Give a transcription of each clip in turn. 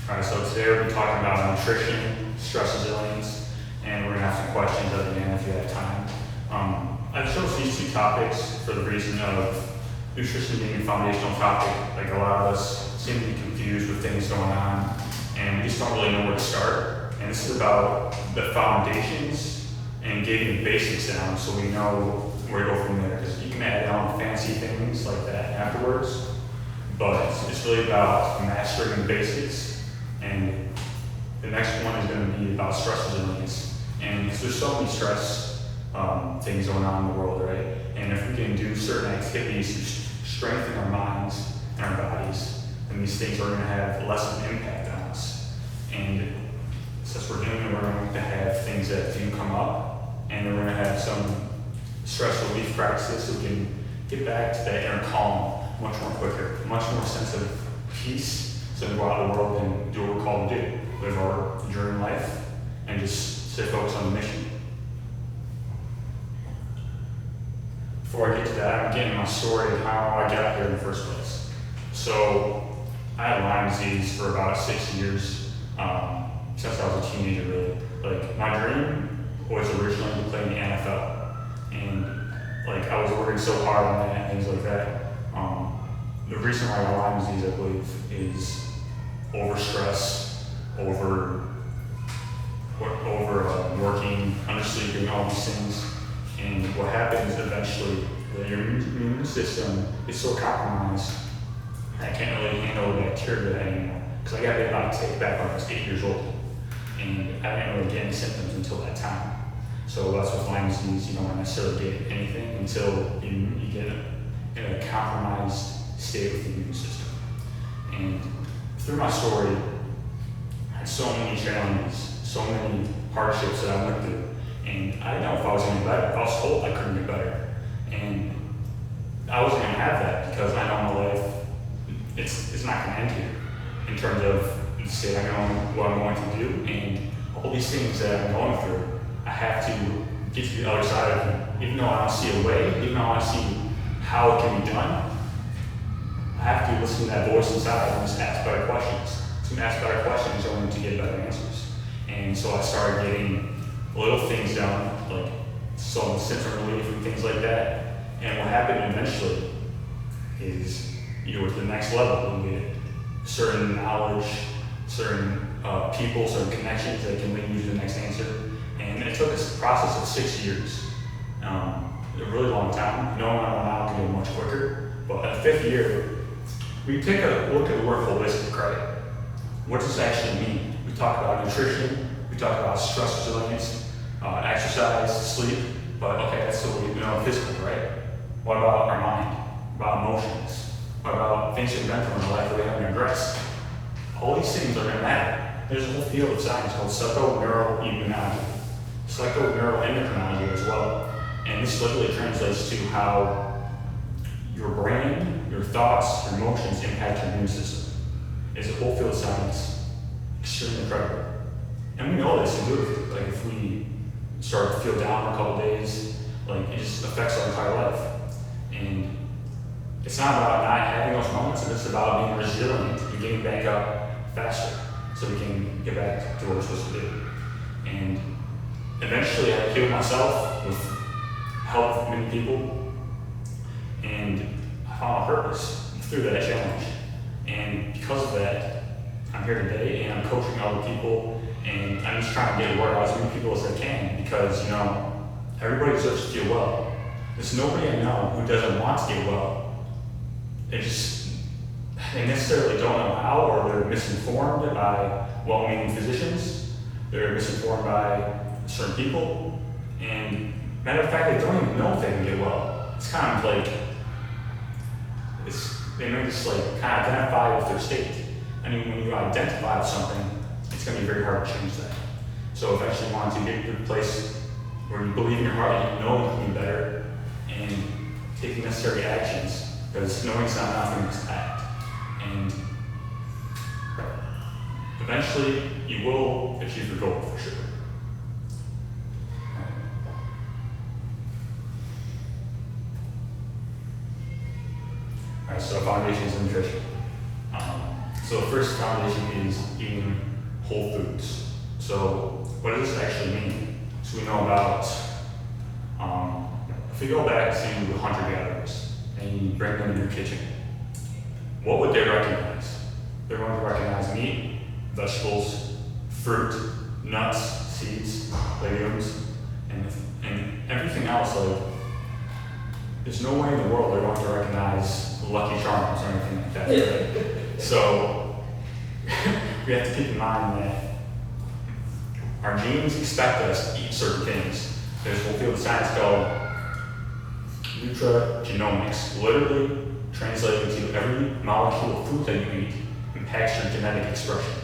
All right, so today we'll be talking about nutrition, stress resilience, and we're gonna have some questions at the end if you have time. I've chosen these two topics for the reason of nutrition being a foundational topic. Like a lot of us seem to be confused with things going on, and we just don't really know where to start. And this is about the foundations and getting the basics down so we know where to go from there. Because you can add on fancy things like that afterwards, but it's really about mastering the basics. And the next one is going to be about stress resilience. And there's so many stress things going on in the world, right? And if we can do certain activities to strengthen our minds and our bodies, then these things are going to have less of an impact on us. And since we're doing it, we're going to have things that do come up, and we're going to have some stress relief practices so we can get back to that inner calm much more quicker, much more sense of peace, so we can go out in the world and do what we're called to do, live our dream life, and just stay focused on the mission. Before I get to that, I'm getting my story of how I got here in the first place. So I had Lyme disease for about 6 years, since I was a teenager, really. Like, my dream was originally to play in the NFL. And like, I was working so hard on that and things like that. The reason why I got Lyme disease, I believe, is overstress, working, undersleeping, all these things. And what happens eventually, that your immune system is so compromised that I can't really handle the bacteria anymore. Because I got bit by a tick back when I was 8 years old. And I didn't really get any symptoms until that time. So that's with Lyme disease, you don't necessarily get anything until you get in a compromised state with the immune system. And through my story, I had so many challenges, so many hardships that I went through. And I didn't know if I was going to get better. I was told I couldn't get better. And I wasn't going to have that because I know my life, it's not going to end here in terms of the state I know what I'm going to do. And all these things that I'm going through, I have to get to the other side of them. Even though I don't see a way, even though I see how it can be done, I have to listen to that voice inside and just ask better questions. To ask better questions only to get better answers. And so I started getting little things done, like some symptom relief and things like that. And what happened eventually is you go to the next level and get certain knowledge, certain people, certain connections that can lead you to the next answer. And it took us a process of 6 years, a really long time. Knowing what I know now can go much quicker. But in the 5th year, we take a look at the word holistic, right? What does this actually mean? We talk about nutrition, we talk about stress resilience, exercise, sleep, but okay, that's what we know physical, right? What about our mind? What about emotions? What about things that we've been through in our life that we haven't addressed? All these things are going to matter. There's a whole field of science called psychoneuroendocrinology as well. And this literally translates to how your brain, your thoughts, your emotions impact your immune system. It's a whole field of science, extremely incredible. And we know this intuitively. Like, if we start to feel down for a couple days, like, it just affects our entire life. And it's not about not having those moments, it's about being resilient and getting back up faster so we can get back to what we're supposed to do. And eventually I healed myself with help from many people, and I found a purpose through that challenge. And because of that, I'm here today and I'm coaching other people, and I'm just trying to get word out to as many people as I can, because, you know, everybody deserves to feel well. There's nobody I know who doesn't want to get well. They necessarily don't know how, or they're misinformed by well-meaning physicians. They're misinformed by certain people. And matter of fact, they don't even know if they can get well. It's kind of like, they may just like kind of identify with their state. I mean, when you identify with something, it's going to be very hard to change that. So eventually you want to get to the place where you believe in your heart that you know you can be better, and take the necessary actions, because knowing it's not enough, you must act. And eventually you will achieve your goal for sure. Alright, so foundations of nutrition. So the first foundation is eating whole foods. So what does this actually mean? So we know about, if we go back to hunter-gatherers and you bring them in your kitchen, what would they recognize? They're going to recognize meat, vegetables, fruit, nuts, seeds, legumes, and everything else. Like, there's no way in the world they're going to recognize Lucky Charms or anything like that. Right? So we have to keep in mind that our genes expect us to eat certain things. There's what field of science called nutrigenomics, literally translating to every molecule of food that you eat impacts your genetic expression.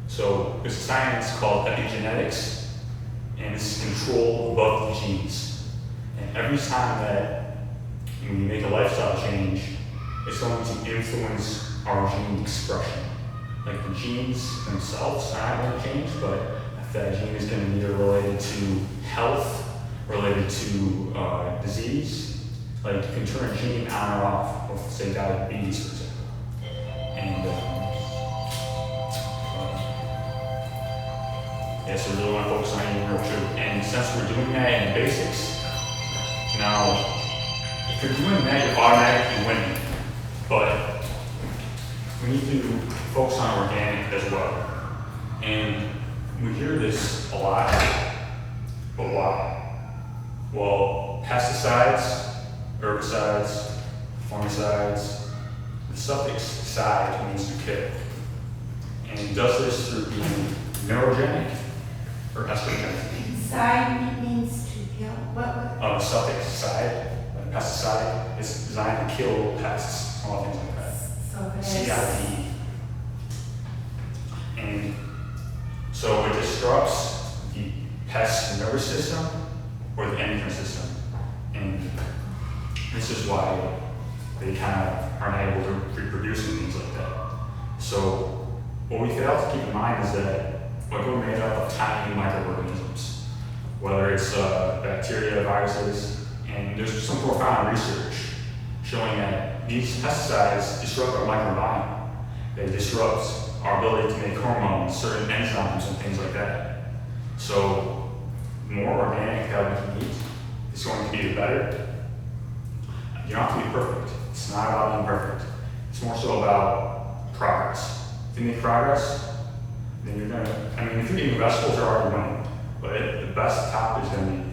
So there's a science called epigenetics, and it's control above the genes. And every time that when you make a lifestyle change, it's going to influence our gene expression. Like the genes themselves are not going to change, but if that gene is going to be either related to health, related to disease, like you can turn a gene on or off with, say, diabetes, for example. And yeah, so we really want to focus on eating real food. And since we're doing that in the basics, now, if you're doing that, you're automatically winning. But we need to focus on organic as well. And we hear this a lot, but why? Well, pesticides, herbicides, fungicides, the suffix "cide" means to kill. And it does this through being neurogenic or estrogenic. Cide means to kill. What? The suffix "cide," like pesticide, is designed to kill pests, all things like that. So it is. CID. And so it disrupts the pest nervous system or the endocrine system. And this is why they kind of aren't able to reproduce and things like that. So what we fail to keep in mind is that we're made up of tiny microorganisms, whether it's bacteria, viruses, and there's some profound research showing that these pesticides disrupt our microbiome. They disrupt our ability to make hormones, certain enzymes, and things like that. So the more organic that we can eat, it's going to be the better. You don't have to be perfect. It's not about being perfect. It's more so about progress. If you make progress, then you're gonna, if you're eating vegetables, you're already winning. But the best top is gonna be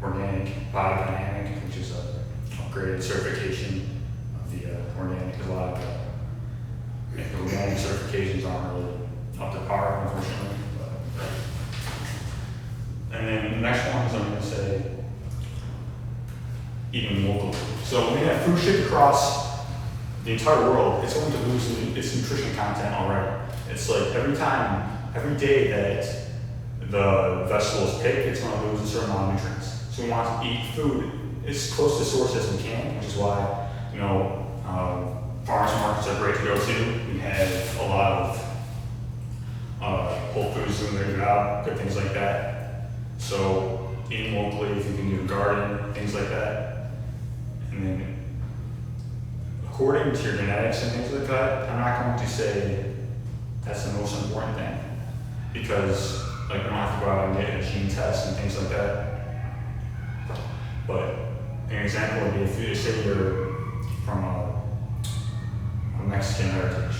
organic, biodynamic, which is a upgraded certification of the organic, because a lot of the organic certifications aren't really up to par, unfortunately. And then the next one is I'm gonna say, eating locally. So when we have food shipped across the entire world, it's going to lose its nutrition content already. It's like every day that the vegetable is picked, it's going to lose a certain amount of nutrients. So we want to eat food as close to source as we can, which is why, farmers markets are great to go to. We have a lot of Whole Foods doing their job, good things like that. So eating locally, if you can do a garden, things like that. And then according to your genetics and things like that, I'm not going to say that's the most important thing, because we don't have to go out and get a gene test and things like that. But an example would be if you say you're from a Mexican heritage.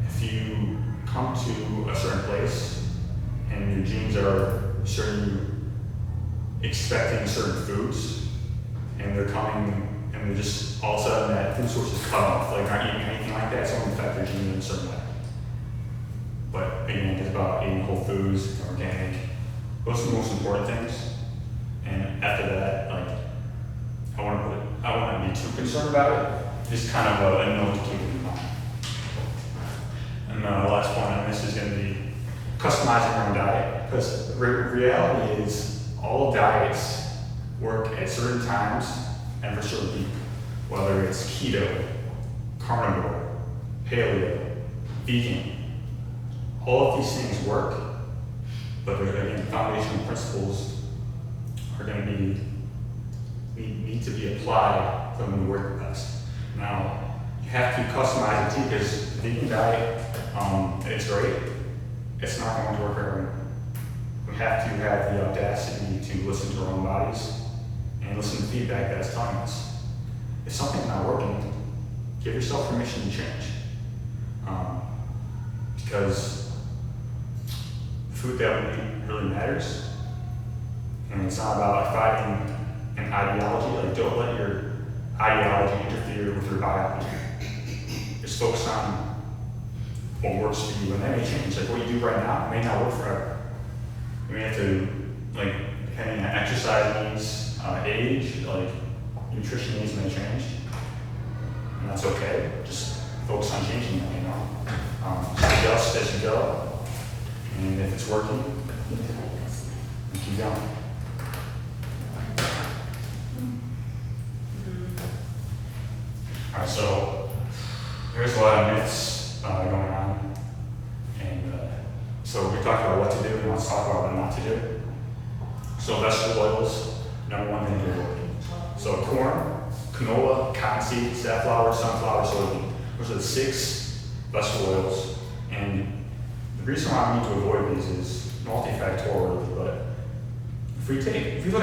If you come to a certain place and your genes are expecting certain foods, and they're coming and they're just all of a sudden that food source is cut off, like aren't eating anything like that, it's going to affect their gene in a certain way. But again, it's about eating whole foods, organic. Those are the most important things. And after that, I wouldn't be too concerned about it. Just kind of a note to keep in mind. And the last point on this is going to be customizing your own diet, because the reality is all diets work at certain times and for certain people, whether it's keto, carnivore, paleo, vegan. All of these things work, but again, the foundational principles are going to need to be applied for them to work the best. Now, you have to customize it too, because the vegan diet It's great. It's not going to work for everyone. We have to have the audacity to listen to our own bodies and listen to feedback that is telling us. If something's not working, give yourself permission to change. Because the food that we eat really matters. And it's not about fighting an ideology. Like, don't let your ideology interfere with your biology. Just focus on what works for you, and that may change. Like, what you do right now may not work forever. You may have to, like, depending on exercise needs, age, like, nutrition needs may change. And that's okay. Just focus on changing them, you know. Just adjust as you go. And if it's working, keep going. Alright, so there's a lot of myths going on. And so we talked about what to do, and let's talk about what not to do. So vegetable oils, number one thing to avoid. So corn, canola, cottonseed, safflower, sunflower, soybean. Those are the 6 vegetable oils. And the reason why we need to avoid these is multifactorial, but if you look at